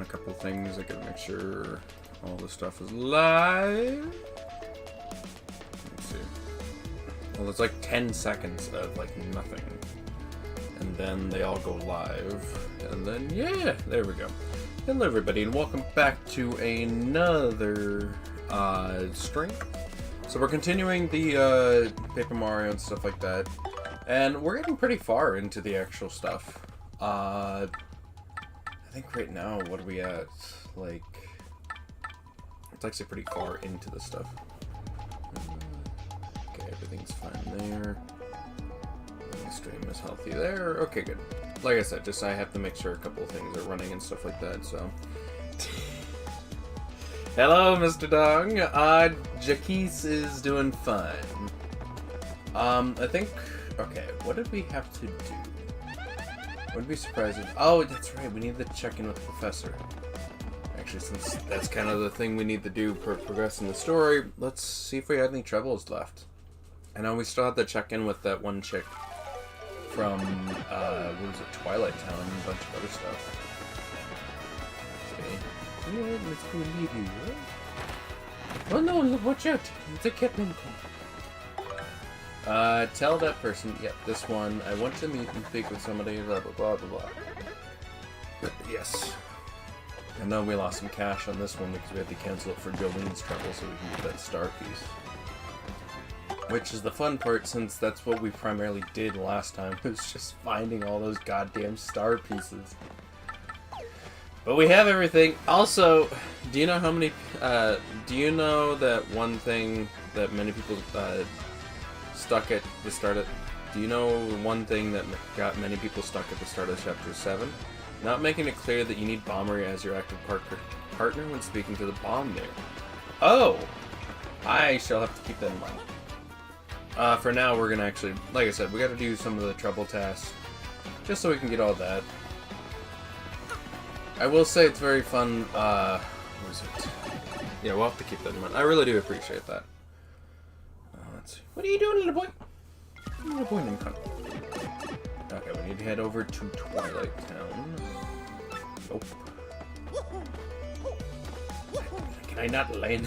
on a couple things. I gotta make sure all the stuff is live. Let's see. Well, it's like 10 seconds of like nothing. And then they all go live. And then, yeah, there we go. Hello everybody, and welcome back to another stream. So we're continuing the Paper Mario and stuff like that. And we're getting pretty far into the actual stuff. I think right now, what are we at? Like, it's actually pretty far into the stuff. Okay, everything's fine there. The stream is healthy there. Okay, good. Like I said, just I have to make sure a couple of things are running and stuff like that, so. Hello, Mr. Dong. Jaquise is doing fine. I think, okay, what did we have to do? Wouldn't be surprised if, oh, that's right, we need to check in with the professor. Actually, since that's kind of the thing we need to do for progressing the story, let's see if we had any troubles left. I know we still have to check in with that one chick from, what was it, Twilight Town and a bunch of other stuff. Okay. Yeah, let's go leave you. Oh no, watch out! It's a Catman. Tell that person, yep, this one, I want to meet and speak with somebody, blah blah blah blah blah. But yes. I know we lost some cash on this one because we had to cancel it for Jolene's trouble so we can get that star piece. Which is the fun part, since that's what we primarily did last time, was just finding all those goddamn star pieces. But we have everything. Also, do you know how many, do you know that one thing that many people, stuck at the start of, do you know one thing that got many people stuck at the start of Chapter 7? Not making it clear that you need Bombery as your active partner when speaking to the bomb there. Oh! I shall have to keep that in mind. For now, we're gonna actually, like I said, we gotta do some of the trouble tasks, just so we can get all that. I will say it's very fun, what is it? Yeah, we'll have to keep that in mind. I really do appreciate that. Let's see. What are you doing, little boy? Little boy named Cunt. Okay, we need to head over to Twilight Town. Nope. Can I not land?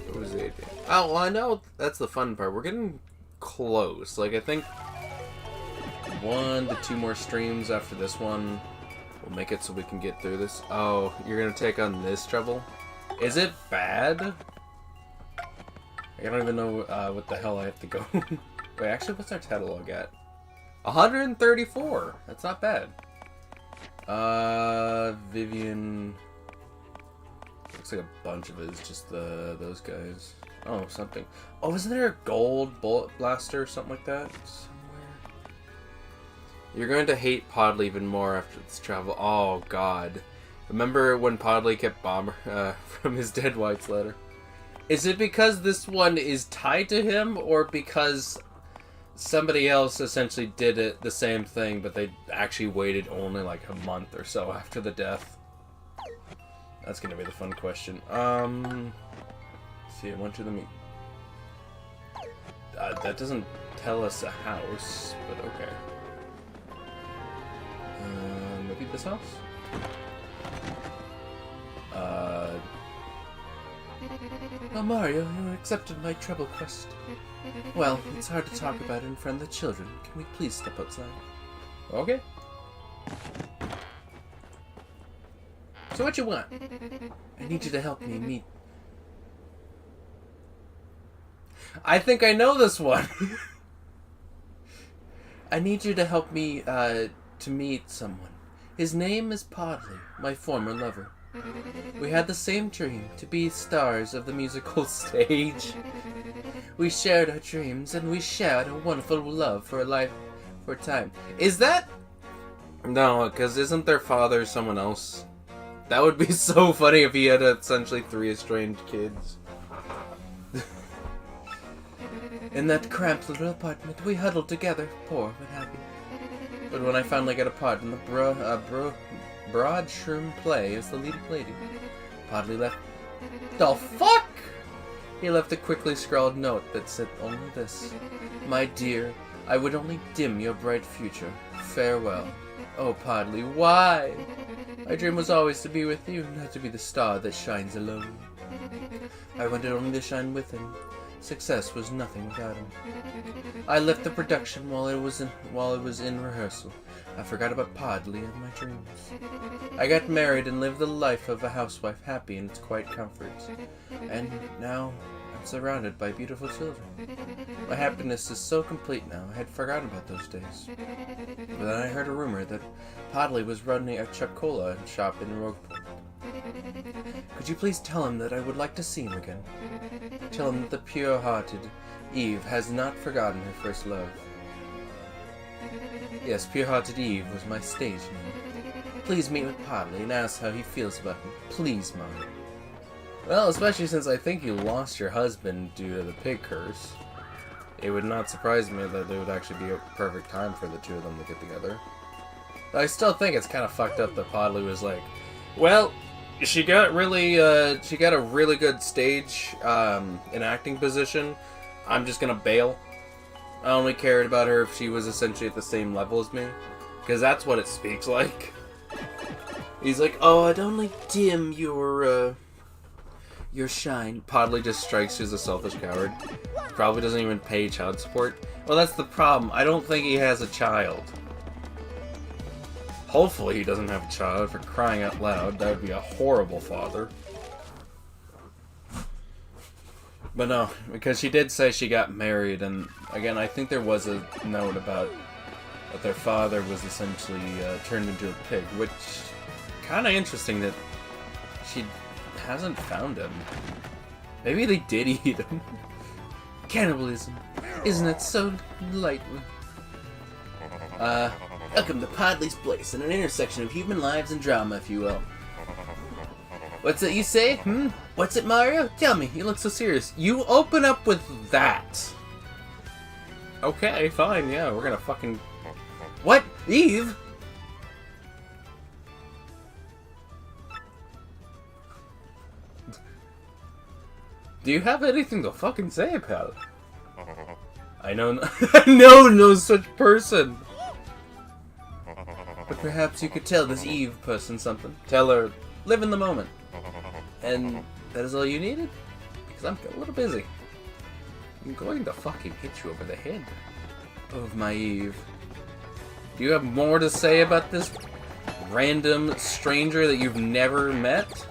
What was it? Oh, well, I know that's the fun part. We're getting close. Like, I think 1 to 2 more streams after this one will make it so we can get through this. Oh, you're gonna take on this trouble? Is it bad? I don't even know what the hell I have to go. Wait, actually, what's our catalog at? 134! That's not bad. Vivian... Looks like a bunch of it is just those guys. Oh, something. Oh, isn't there a gold bullet blaster or something like that? Somewhere. You're going to hate Podley even more after this travel. Oh, God. Remember when Podley kept Bomber from his dead wife's letter? Is it because this one is tied to him, or because somebody else essentially did it the same thing, but they actually waited only like a month or so after the death? That's gonna be the fun question. Let's see, I want you to meet. That doesn't tell us a house, but okay. Maybe this house? Oh, Mario, you accepted my trouble quest. Well, it's hard to talk about in front of the children. Can we please step outside? Okay. So what you want? I need you to help me meet... I think I know this one! I need you to help me, to meet someone. His name is Podley, my former lover. We had the same dream, to be stars of the musical stage. We shared our dreams, and we shared a wonderful love for a life, for a time. Is that... No, because isn't their father someone else? That would be so funny if he had essentially 3 estranged kids. In that cramped little apartment, we huddled together, poor but happy. But when I finally got a part in the Broad Shroom play as the lead lady, Podley left... The fuck?! He left a quickly scrawled note that said only this. My dear, I would only dim your bright future. Farewell. Oh, Podley, why? My dream was always to be with you, not to be the star that shines alone. I wanted only to shine with him. Success was nothing without him. I left the production while it was in rehearsal. I forgot about Podley and my dreams. I got married and lived the life of a housewife, happy in its quiet comforts. And now I'm surrounded by beautiful children. My happiness is so complete now, I had forgotten about those days. But then I heard a rumor that Podley was running a chocola shop in Rogueport. Could you please tell him that I would like to see him again? Tell him that the pure-hearted Eve has not forgotten her first love. Yes, pure-hearted Eve was my stage name. Please meet with Podley and ask how he feels about me. Please, Mom. Well, especially since I think you lost your husband due to the pig curse. It would not surprise me that it would actually be a perfect time for the two of them to get together. But I still think it's kind of fucked up that Podley was like, well, she got a really good stage and acting position. I'm just gonna bail. I only cared about her if she was essentially at the same level as me, because that's what it speaks like. He's like, oh, I'd only dim your shine. Podley just strikes you as a selfish coward. Probably doesn't even pay child support. Well, that's the problem. I don't think he has a child. Hopefully he doesn't have a child, for crying out loud. That would be a horrible father. But no, because she did say she got married, and again, I think there was a note about that their father was essentially turned into a pig, which kind of interesting that she hasn't found him. Maybe they did eat him. Cannibalism, isn't it so delightful? Welcome to Podley's Place, an intersection of human lives and drama, if you will. What's it you say? What's it, Mario? Tell me, you look so serious. You open up with that. Okay, fine, yeah, we're gonna fucking... What? Eve? Do you have anything to fucking say, pal? I know no such person. But perhaps you could tell this Eve person something. Tell her, live in the moment. And that is all you needed? Because I'm a little busy. I'm going to fucking hit you over the head. Oh, my Eve. Do you have more to say about this random stranger that you've never met?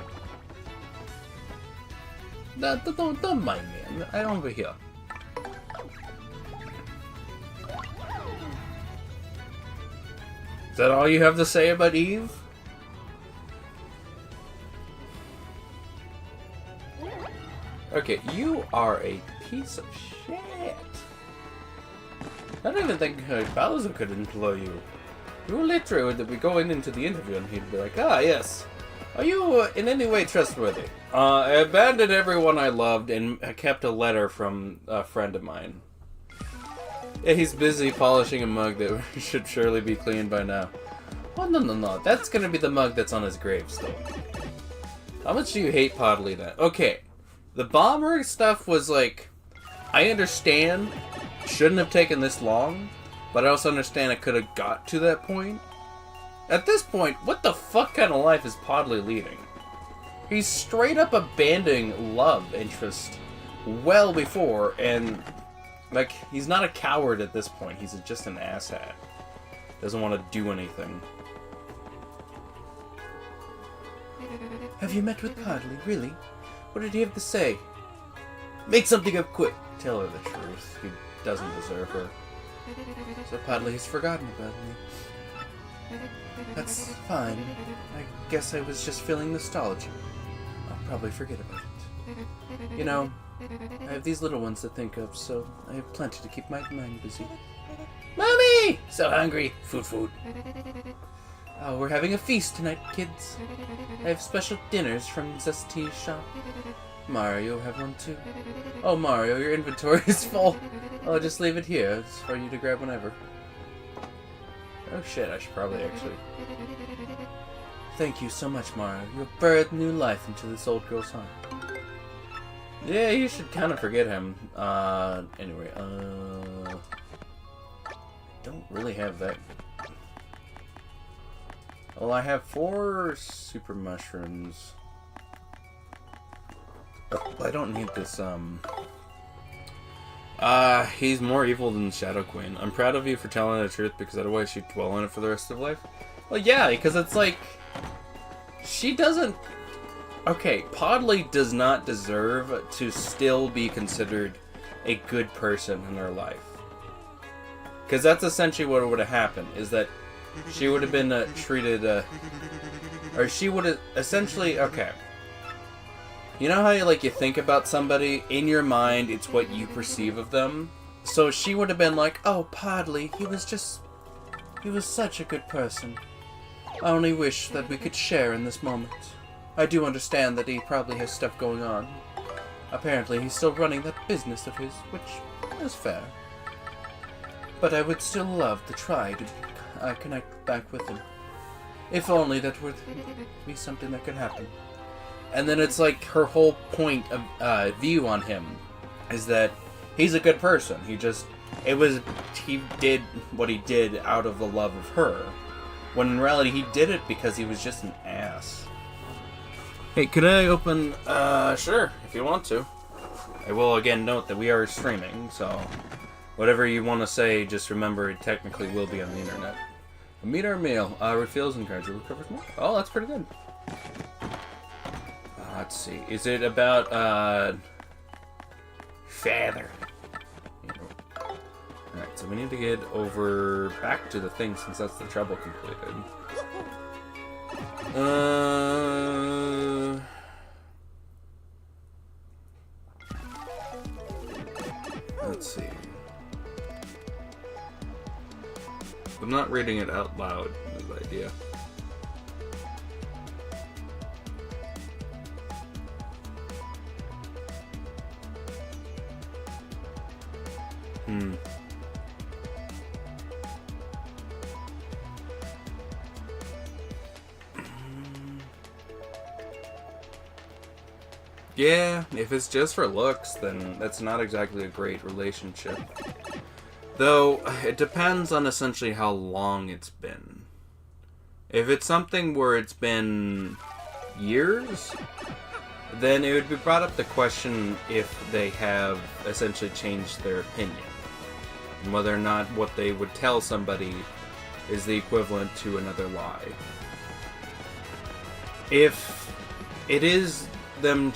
No, don't mind me. I'm over here. Is that all you have to say about Eve? Okay, you are a piece of shit. I don't even think Bowser could employ you. You literally would be going into the interview and he'd be like, ah, yes. Are you in any way trustworthy? I abandoned everyone I loved and I kept a letter from a friend of mine. Yeah, he's busy polishing a mug that should surely be cleaned by now. Oh, no. That's gonna be the mug that's on his gravestone. How much do you hate Podley then? Okay, the bomber stuff was like... I understand. Shouldn't have taken this long. But I also understand it could have got to that point. At this point, what the fuck kind of life is Podley leading? He's straight up abandoning love interest well before, and... like, he's not a coward at this point. He's just an asshat. Doesn't want to do anything. Have you met with Podley, really? What did he have to say? Make something up quick. Tell her the truth. He doesn't deserve her. So Podley has forgotten about me. That's fine. I guess I was just feeling nostalgia. I'll probably forget about it. You know, I have these little ones to think of, so I have plenty to keep my mind busy. Mommy! So hungry. Food. Oh, we're having a feast tonight, kids. I have special dinners from Zesti's shop. Mario, have one too. Oh, Mario, your inventory is full. I'll just leave it here. It's for you to grab whenever. Oh shit, I should probably actually... Thank you so much, Mario. You have birthed new life into this old girl's heart. Yeah, you should kind of forget him. Anyway, don't really have that. Well, I have 4 super mushrooms. Oh, I don't need this, he's more evil than Shadow Queen. I'm proud of you for telling the truth because otherwise she'd dwell on it for the rest of life. Well, yeah, because it's like... She doesn't... Okay, Podley does not deserve to still be considered a good person in her life. Because that's essentially what would have happened, is that she would have been treated, or she would have essentially, okay. You know how you think about somebody, in your mind, it's what you perceive of them? So she would have been like, oh, Podley, he was such a good person. I only wish that we could share in this moment. I do understand that he probably has stuff going on. Apparently he's still running that business of his, which is fair. But I would still love to try to connect back with him. If only that would be something that could happen. And then it's like her whole point of view on him is that he's a good person. He did what he did out of the love of her. When in reality he did it because he was just an ass. Hey, could I open... sure, if you want to. I will again note that we are streaming, so... Whatever you want to say, just remember it technically will be on the internet. Meet our meal. Refills and cards. Recovers more. Oh, that's pretty good. Let's see. Is it about, Feather? Alright, so we need to get back to the thing since that's the treble completed. Let's see. I'm not reading it out loud, is the idea. Yeah, if it's just for looks, then that's not exactly a great relationship. Though, it depends on essentially how long it's been. If it's something where it's been years, then it would be brought up the question if they have essentially changed their opinion. And whether or not what they would tell somebody is the equivalent to another lie. If it is them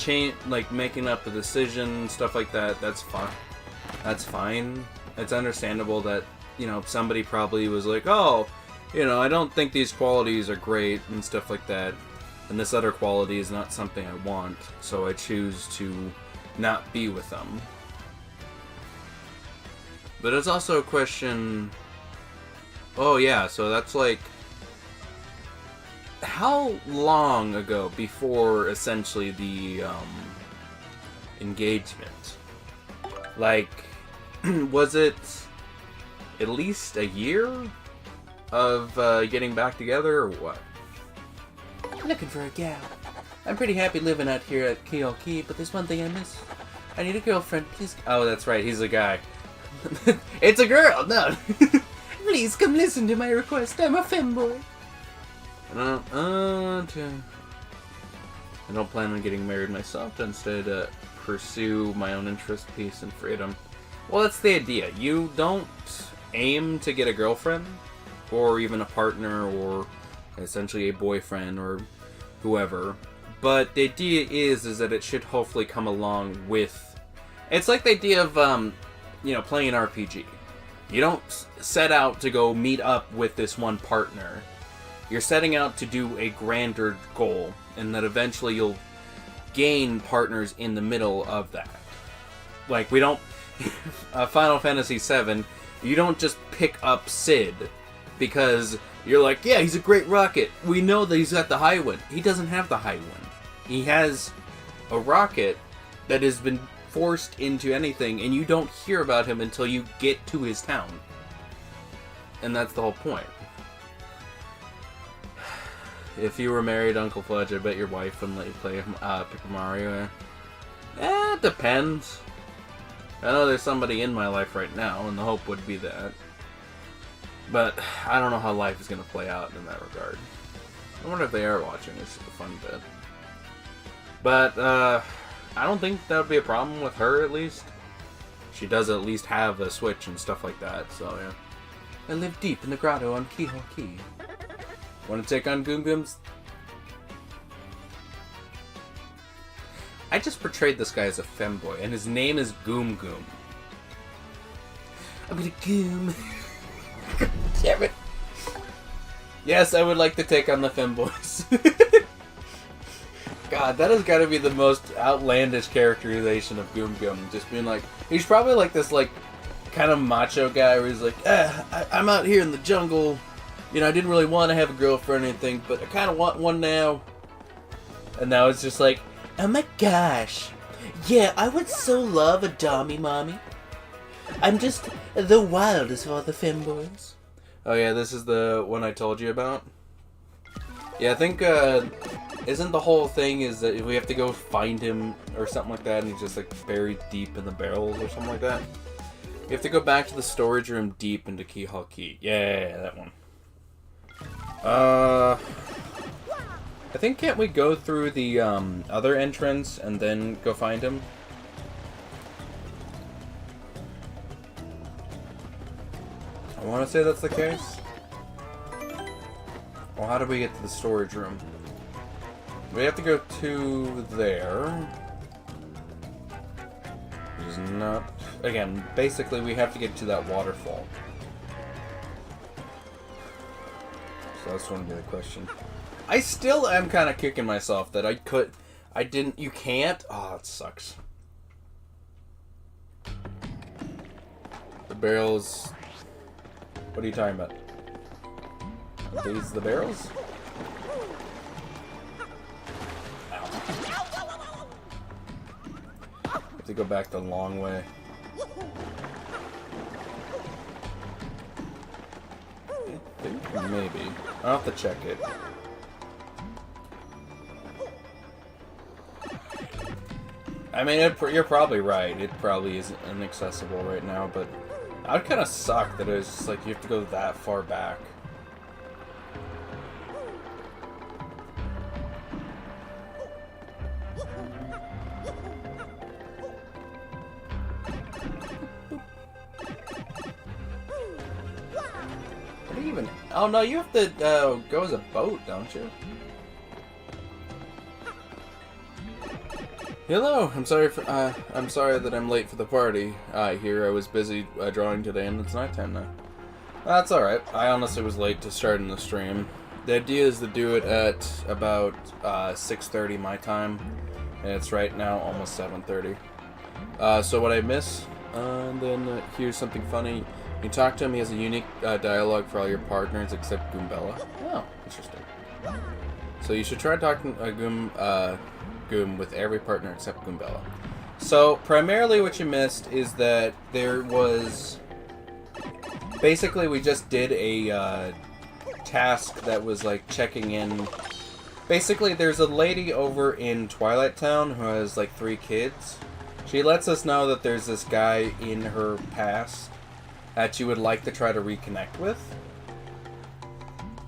making up a decision, stuff like that, that's fine. That's fine. It's understandable that, somebody probably was like, oh, I don't think these qualities are great and stuff like that. And this other quality is not something I want, so I choose to not be with them. But it's also a question... Oh yeah, so that's how long ago before essentially the engagement? Was it at least a year of getting back together or what? I'm looking for a gal. I'm pretty happy living out here at Kyoki, but there's one thing I miss. I need a girlfriend, please. Oh, that's right, he's a guy. It's a girl, no. Please come listen to my request. I'm a femboy. I don't plan on getting married myself, but instead pursue my own interest, peace, and freedom. Well, that's the idea. You don't aim to get a girlfriend, or even a partner, or essentially a boyfriend, or whoever. But the idea is that it should hopefully come along with... It's like the idea of, playing an RPG. You don't set out to go meet up with this one partner. You're setting out to do a grander goal, and that eventually you'll gain partners in the middle of that. We don't... Final Fantasy VII, you don't just pick up Sid because you're like, yeah, he's a great rocket. We know that he's got the high one. He doesn't have the high one. He has a rocket that has been forced into anything, and you don't hear about him until you get to his town. And that's the whole point. If you were married, Uncle Fudge, I bet your wife wouldn't let you play Paper Mario. It depends. I know there's somebody in my life right now, and the hope would be that. But I don't know how life is going to play out in that regard. I wonder if they are watching. It's just a fun bit. But, I don't think that would be a problem with her, at least. She does at least have a Switch and stuff like that, so yeah. I live deep in the grotto on Keyhole Key. Want to take on Goom Gooms? I just portrayed this guy as a femboy, and his name is Goom Goom. I'm gonna goom. Damn it. Yes, I would like to take on the femboys. God, that has got to be the most outlandish characterization of Goom Goom. Just being like, he's probably like this, like, kind of macho guy where he's like, I'm out here in the jungle. You know, I didn't really want to have a girlfriend or anything, but I kind of want one now. And now it's just like, oh my gosh. Yeah, I would so love a dommy mommy. I'm just the wildest of all the femboys. Oh yeah, this is the one I told you about. Yeah, I think, isn't the whole thing is that we have to go find him or something like that, and he's just like buried deep in the barrels or something like that? You have to go back to the storage room deep into Keyhole Key. Yeah, that one. I think, can't we go through the other entrance and then go find him? I want to say that's the case. Well, how do we get to the storage room? We have to go to there. Which is not... Again, basically we have to get to that waterfall. So that's going to be the question. I still am kind of kicking myself that I didn't... You can't? Oh, it sucks. The barrels... What are you talking about? Are these the barrels? Have to go back the long way. I think maybe. I'll have to check it. I mean, you're probably right. It probably isn't inaccessible right now, but I would kind of suck that it's just like you have to go that far back. What do you even... Oh no, you have to go as a boat, don't you? Hello, I'm sorry that I'm late for the party. Here I was busy drawing today and it's nighttime now. That's alright. I honestly was late to starting the stream. The idea is to do it at about 6:30 my time, and it's right now almost 7:30. So what I miss, and then here's something funny. You talk to him, he has a unique dialogue for all your partners except Goombella. Oh, interesting. So you should try talking Goom with every partner except Goombella. So, primarily what you missed is that there was... Basically, we just did a task that was, like, checking in... Basically, there's a lady over in Twilight Town who has, like, 3 kids. She lets us know that there's this guy in her past that you would like to try to reconnect with.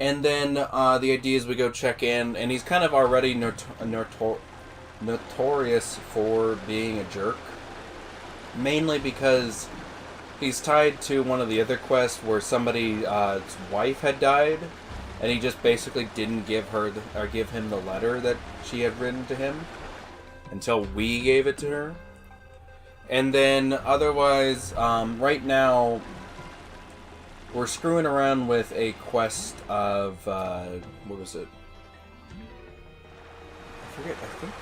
And then, the idea is we go check in, and he's kind of already notorious for being a jerk, mainly because he's tied to one of the other quests where somebody's wife had died, and he just basically didn't give him the letter that she had written to him until we gave it to her. And then otherwise, right now we're screwing around with a quest of what was it? I forget. I think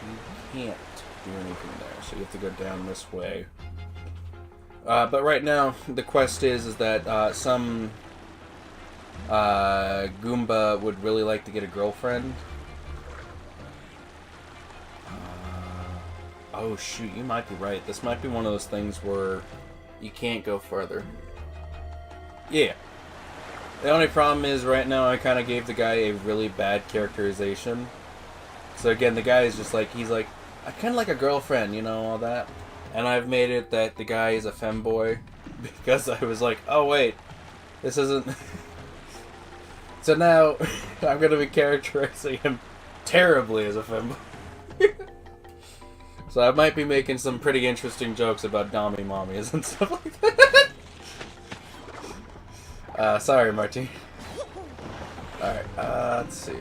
you can't do anything there, so you have to go down this way. But right now, the quest is that some Goomba would really like to get a girlfriend. Oh shoot, you might be right. This might be one of those things where you can't go further. Yeah. The only problem is right now I kind of gave the guy a really bad characterization. So again, the guy is just like, he's like, I kind of like a girlfriend, you know, all that. And I've made it that the guy is a femboy because I was like, oh wait, this isn't... So now, I'm going to be characterizing him terribly as a femboy. So I might be making some pretty interesting jokes about Dommy Mommies and stuff like that. Sorry, Martine. Alright, let's see.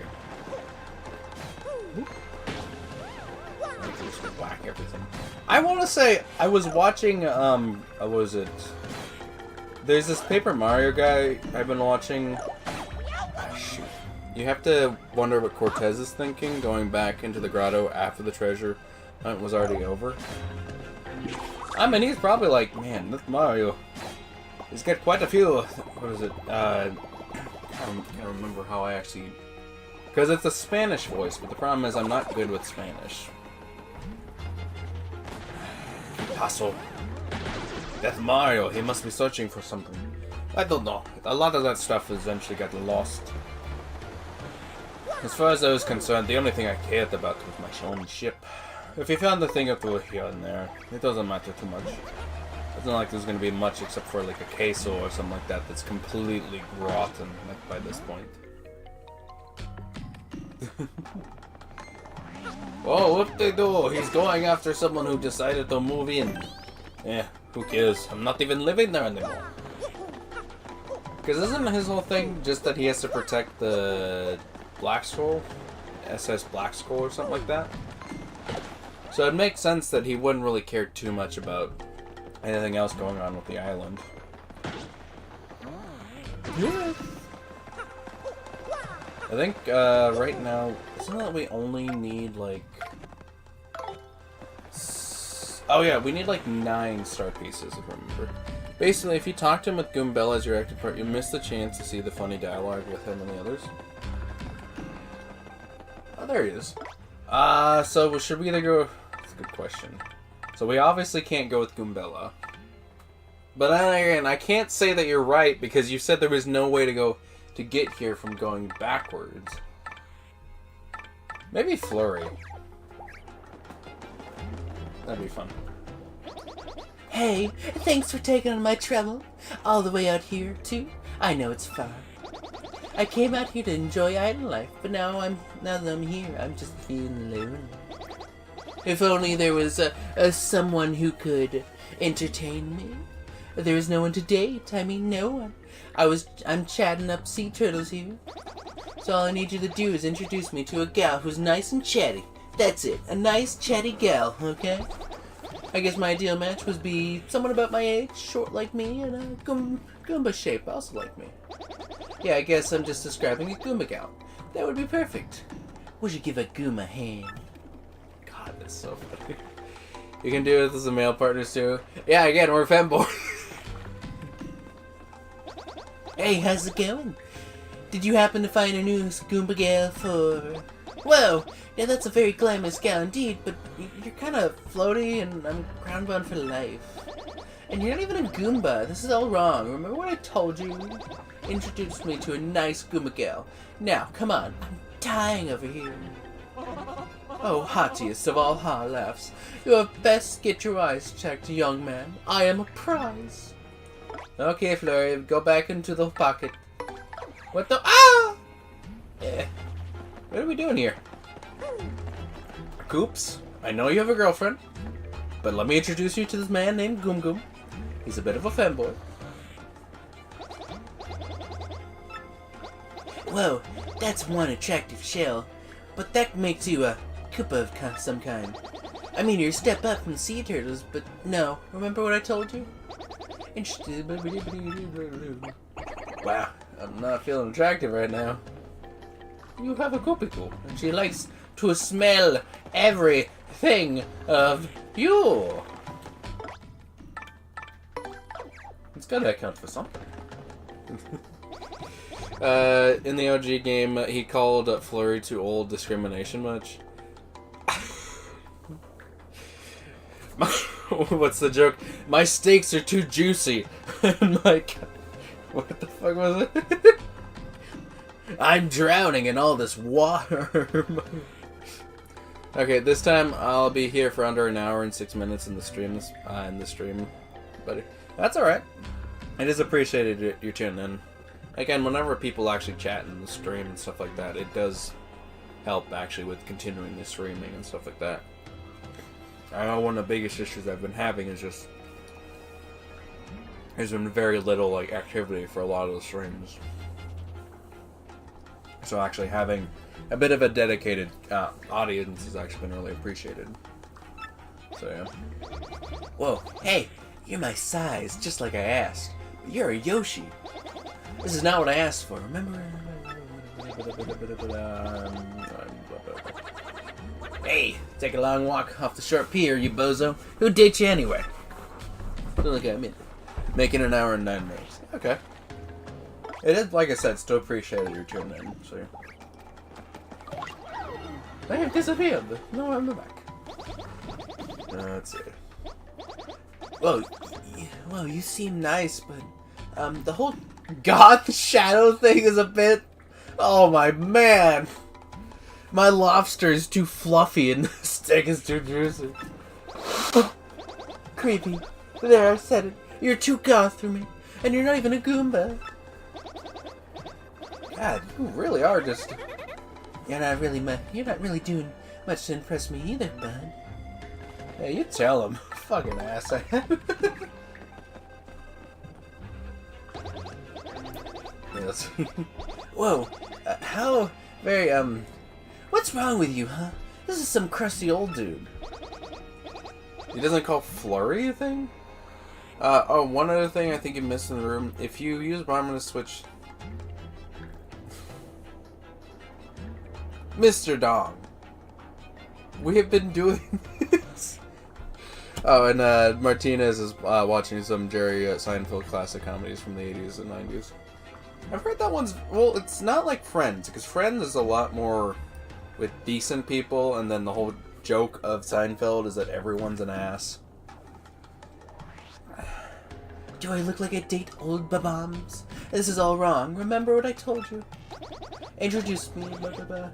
Just whack everything. I want to say, I was watching, what was it? There's this Paper Mario guy I've been watching. Ah, shoot. You have to wonder what Cortez is thinking, going back into the grotto after the treasure hunt was already over. I mean, he's probably like, man, this Mario, he's got quite a few, what is it, I can't remember how I actually, because it's a Spanish voice, but the problem is I'm not good with Spanish. Paso. That's Mario, he must be searching for something. I don't know, a lot of that stuff eventually got lost. As far as I was concerned, the only thing I cared about was my own ship. If you found the thing up to here and there, it doesn't matter too much. It's not like there's going to be much except for like a queso or something like that that's completely rotten like, by this point. Oh, what they do? He's going after someone who decided to move in. Eh, who cares? I'm not even living there anymore. Because isn't his whole thing just that he has to protect the Black Scroll? SS Black Scroll or something like that? So it makes sense that he wouldn't really care too much about anything else going on with the island. Yeah. I think right now, isn't that we only need like... Oh yeah, we need like 9 star pieces, if I remember. Basically, if you talk to him with Goombella as your active part, you miss the chance to see the funny dialogue with him and the others. Oh, there he is. So should we either go... That's a good question. So we obviously can't go with Goombella. But then again, I can't say that you're right, because you said there was no way to go to get here from going backwards. Maybe Flurry. That'd be fun. Hey, thanks for taking on my trouble. All the way out here, too. I know it's far. I came out here to enjoy island life, but now that I'm here, I'm just feeling lonely. If only there was someone who could entertain me. There is no one to date. I mean, no one. I'm chatting up sea turtles here. So all I need you to do is introduce me to a gal who's nice and chatty. That's it. A nice chatty gal, okay? I guess my ideal match would be someone about my age, short like me, and a Goomba shape, also like me. Yeah, I guess I'm just describing a Goomba gal. That would be perfect. Would you give a Goomba a hand? God, that's so funny. You can do it as a male partners too. Yeah, again, we're femboy. Hey, how's it going? Did you happen to find a new Goomba gal for... Whoa! Yeah, that's a very glamorous gal indeed, but you're kind of floaty and I'm ground bound for life. And you're not even a Goomba. This is all wrong. Remember what I told you? Introduce me to a nice Goomba gal. Now, come on. I'm dying over here. Oh, hottiest of all ha laughs. You have best get your eyes checked, young man. I am a prize. Okay, Flurry, go back into the pocket. What the... Ah! Eh. What are we doing here? Goops, I know you have a girlfriend, but let me introduce you to this man named Goom Goom. He's a bit of a femboy. Whoa, that's one attractive shell, but that makes you a Koopa of some kind. I mean, you're a step up from sea turtles, but no. Remember what I told you? Wow, I'm not feeling attractive right now. You have a Koopa, and she likes to smell everything of you. It's gotta account for something. In the OG game, he called Flurry too old discrimination much. What's the joke? My steaks are too juicy. And like, what the fuck was it? I'm drowning in all this water. Okay, this time I'll be here for under an hour and 6 minutes in the stream. But that's all right. It is appreciated you're tuning in. Again, whenever people actually chat in the stream and stuff like that, it does help actually with continuing the streaming and stuff like that. I know one of the biggest issues I've been having is just there's been very little like activity for a lot of the streams. So actually having a bit of a dedicated audience has actually been really appreciated. So yeah. Whoa, hey, you're my size, just like I asked. But you're a Yoshi. This is not what I asked for, remember? Hey, take a long walk off the short pier, you bozo. Who'd date you anyway? Feel like I'm making an hour and 9 minutes. Okay. It is, like I said, still appreciated your tuning in, so. I have disappeared. No, I'm back. Let's see. Whoa, you seem nice, but, the whole goth shadow thing is a bit... Oh my man! My lobster is too fluffy and the steak is too juicy. Creepy. There, I said it. You're too goth for me. And you're not even a Goomba. God, you really are just... You're not really doing much to impress me either, bud. Hey, you tell him. Fucking asshat. Yes. Whoa, how very, what's wrong with you, huh? This is some crusty old dude. He doesn't call Flurry a thing? Oh, one other thing I think you missed in the room. If you use Bomber to switch... Mr. Dong. We have been doing this. Oh, and Martinez is watching some Jerry Seinfeld classic comedies from the 80s and 90s. I've heard that one's... Well, it's not like Friends, because Friends is a lot more with decent people, and then the whole joke of Seinfeld is that everyone's an ass. Do I look like I date old babams? This is all wrong. Remember what I told you. Introduce me, blah, blah, blah.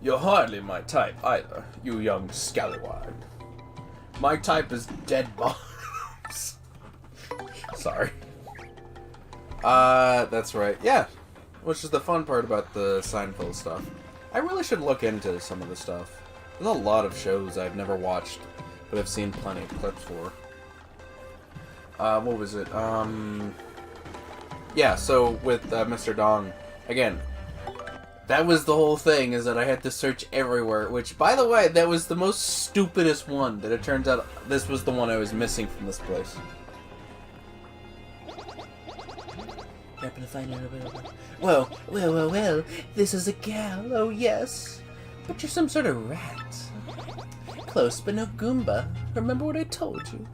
You're hardly my type either, you young scallywag. My type is dead bombs. Sorry. That's right. Yeah. Which is the fun part about the Seinfeld stuff. I really should look into some of the stuff. There's a lot of shows I've never watched, but I've seen plenty of clips for. What was it? Yeah, so with Mr. Dong, again, that was the whole thing, is that I had to search everywhere, which, by the way, that was the most stupidest one, that it turns out this was the one I was missing from this place. Happen to find out about it. Well, this is a gal, oh yes. But you're some sort of rat. Close, but no Goomba. Remember what I told you.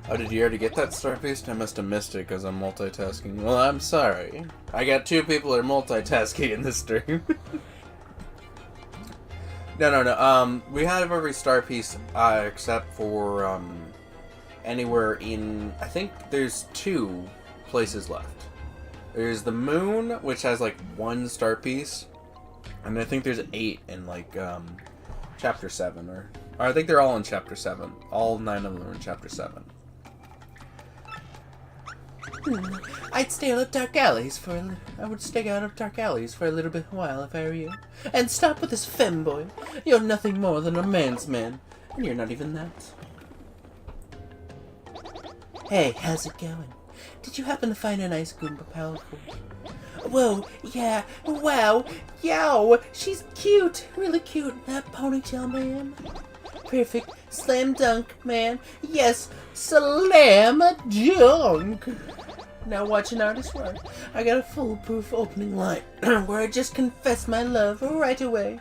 Oh, did you already get that star piece? I must have missed it because I'm multitasking. Well, I'm sorry. I got two people that are multitasking in this stream. No. We have every star piece except for anywhere in... I think there's 2 places left. There's the moon, which has like 1 star piece, and I think there's 8 in like chapter 7, or I think they're all in chapter 7. All 9 of them are in chapter 7. I'd stay out of dark alleys for a I would stay out of dark alleys for a little bit while if I were you. And stop with this femboy. You're nothing more than a man's man, and you're not even that. Hey, how's it going? Did you happen to find a nice Goomba pal for me? Whoa, yeah, wow, yow, she's cute, really cute, that ponytail man. Perfect, slam dunk, man, yes, slam dunk. Now watch an artist work. I got a foolproof opening line where I just confess my love right away.